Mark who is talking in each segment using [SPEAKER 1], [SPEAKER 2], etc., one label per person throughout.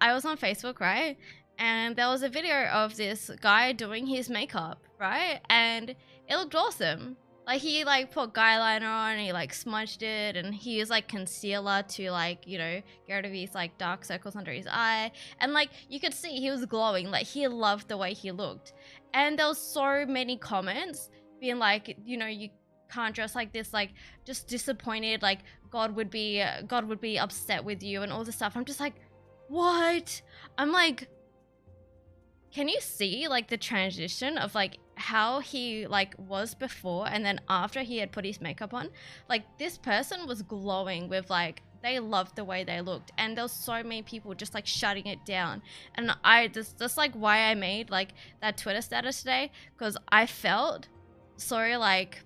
[SPEAKER 1] I was on Facebook, right? And there was a video of this guy doing his makeup, right? And it looked awesome. Like he like put guy on, and he like smudged it, and he used like concealer to like, you know, get rid of his like dark circles under his eye. And like you could see he was glowing, like he loved the way he looked. And there was so many comments being like, you know, you can't dress like this, like just disappointed, like God would be upset with you and all this stuff. I'm just like, what? I'm like, can you see like the transition of like how he like was before and then after he had put his makeup on? Like this person was glowing with like, they loved the way they looked, and there was so many people just like shutting it down. And I just like why I made like that Twitter status today, because I felt so like,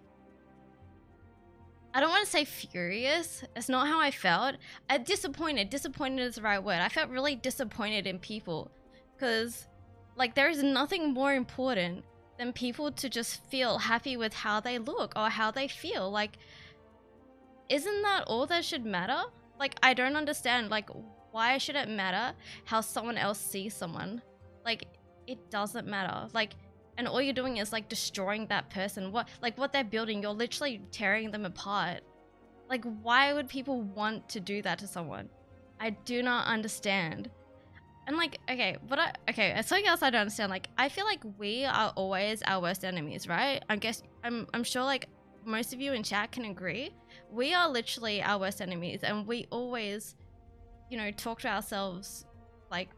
[SPEAKER 1] I don't want to say furious. It's not how I felt. Disappointed. Disappointed is the right word. I felt really disappointed in people, because like there is nothing more important than people to just feel happy with how they look or how they feel. Like, isn't that all that should matter? Like, I don't understand. Like, why should it matter how someone else sees someone? Like, it doesn't matter. Like, and all you're doing is like destroying that person. What they're building, you're literally tearing them apart. Like, why would people want to do that to someone? I do not understand. And like, okay, something else I don't understand. Like, I feel like we are always our worst enemies, right? I guess I'm sure like most of you in chat can agree. We are literally our worst enemies, and we always, you know, talk to ourselves like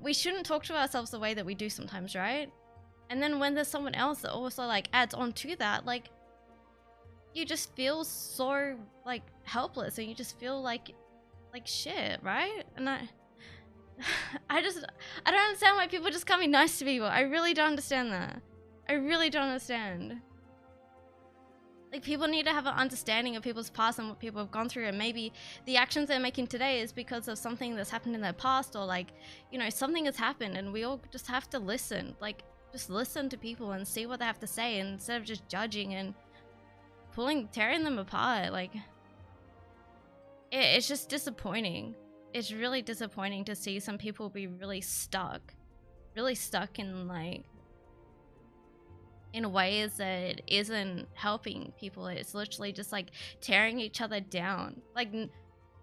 [SPEAKER 1] we shouldn't talk to ourselves the way that we do sometimes, right? And then when there's someone else that also like adds on to that, like you just feel so like helpless, and you just feel like shit, right? And I don't understand why people just can't be nice to people. I really don't understand that. I really don't understand. Like, people need to have an understanding of people's past and what people have gone through, and maybe the actions they're making today is because of something that's happened in their past, or like, you know, something has happened, and we all just have to listen. Like, just listen to people and see what they have to say, instead of just judging and tearing them apart. Like, it's just disappointing. It's really disappointing to see some people be really stuck in like, in ways that isn't helping people. It's literally just like tearing each other down. Like,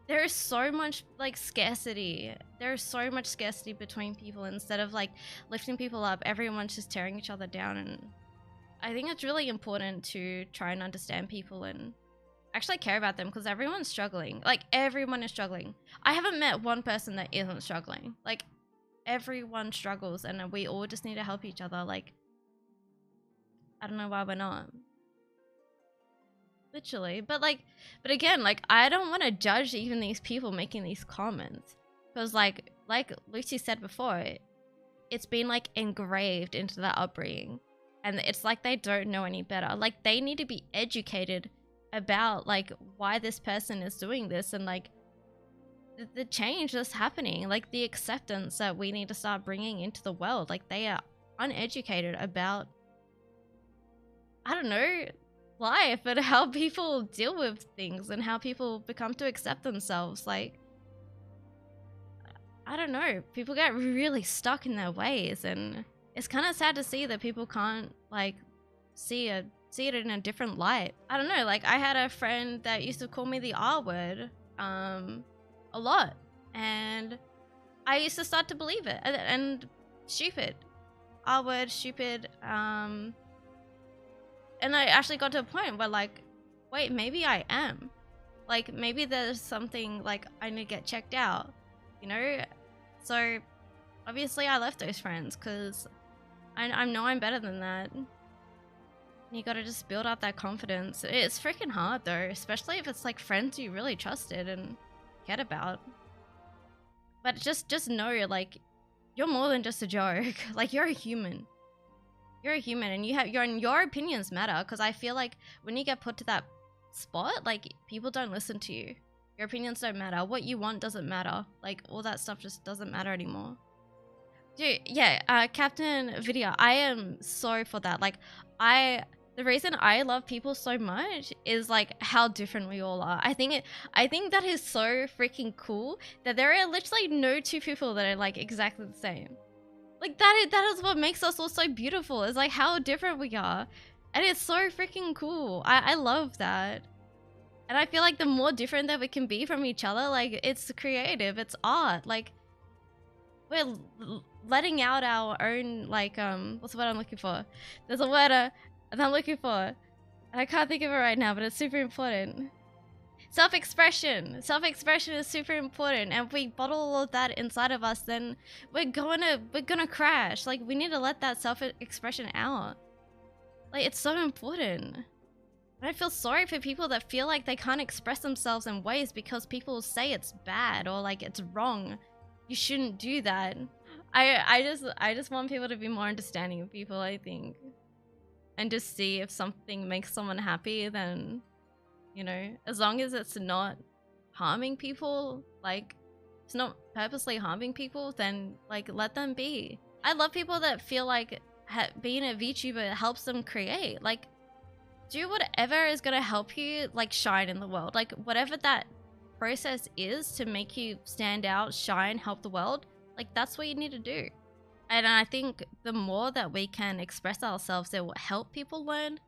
[SPEAKER 1] there is so much like scarcity. There's so much scarcity between people. Instead of like lifting people up, everyone's just tearing each other down. And I think it's really important to try and understand people and actually care about them, because everyone's struggling. Like, everyone is struggling. I haven't met one person that isn't struggling. Like, everyone struggles, and we all just need to help each other. Like, I don't know why we're not. Literally. But again, like, I don't want to judge even these people making these comments, because like Lucy said before, it's been like engraved into their upbringing, and it's like they don't know any better. Like, they need to be educated about like why this person is doing this, and like the change that's happening, like the acceptance that we need to start bringing into the world. Like, they are uneducated about, I don't know, life and how people deal with things and how people become to accept themselves. Like, I don't know, people get really stuck in their ways, and it's kind of sad to see that people can't like see it in a different light. I don't know, like, I had a friend that used to call me the R word a lot, and I used to start to believe it. And stupid, R word, stupid. And I actually got to a point where like, wait, maybe I am, like, maybe there's something like I need to get checked out, you know? So obviously I left those friends, because I know I'm better than that. You gotta just build up that confidence. It's freaking hard though, especially if it's like friends you really trusted and cared about. But just know, like, you're more than just a joke. Like, you're a human. You're a human, and your opinions matter, because I feel like when you get put to that spot, like, people don't listen to you. Your opinions don't matter. What you want doesn't matter. Like, all that stuff just doesn't matter anymore. Dude, yeah, Captain Vidya, I am sorry for that. Like, I the reason I love people so much is like how different we all are. I think that is so freaking cool that there are literally no two people that are like exactly the same. Like that is what makes us all so beautiful. Is like how different we are. And it's so freaking cool. I love that. And I feel like the more different that we can be from each other, like it's creative, it's art. Like we're letting out our own, like, what's the word I'm looking for? There's a word that I'm looking for, and I can't think of it right now, but it's super important. Self-expression. Self-expression is super important, and if we bottle all of that inside of us, then we're gonna crash. Like, we need to let that self-expression out. Like, it's so important. And I feel sorry for people that feel like they can't express themselves in ways because people say it's bad or like it's wrong. You shouldn't do that. I just want people to be more understanding of people, I think. And just see if something makes someone happy, then, you know, as long as it's not harming people, like, it's not purposely harming people, then, like, let them be. I love people that feel like being a VTuber helps them create. Like, do whatever is gonna help you, like, shine in the world. Like, whatever that process is to make you stand out, shine, help the world, like, that's what you need to do. And I think the more that we can express ourselves, it will help people learn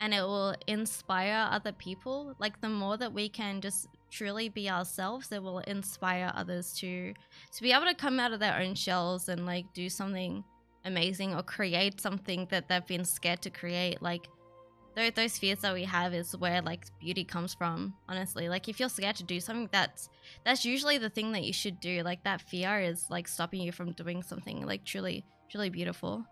[SPEAKER 1] and it will inspire other people. Like, the more that we can just truly be ourselves, it will inspire others to be able to come out of their own shells and like do something amazing or create something that they've been scared to create. Like, those fears that we have is where like beauty comes from, honestly. Like, if you're scared to do something, that's usually the thing that you should do. Like, that fear is like stopping you from doing something like truly beautiful.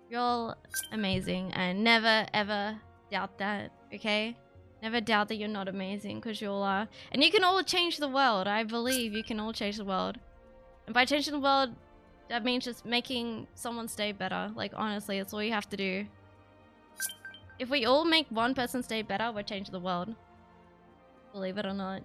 [SPEAKER 1] You're all amazing, and never ever doubt that, okay? Never doubt that you're not amazing, because you all are. And you can all change the world. I believe you can all change the world. And by changing the world, that means just making someone's day better. Like, honestly, it's all you have to do. If we all make one person's day better, we're changing the world. Believe it or not.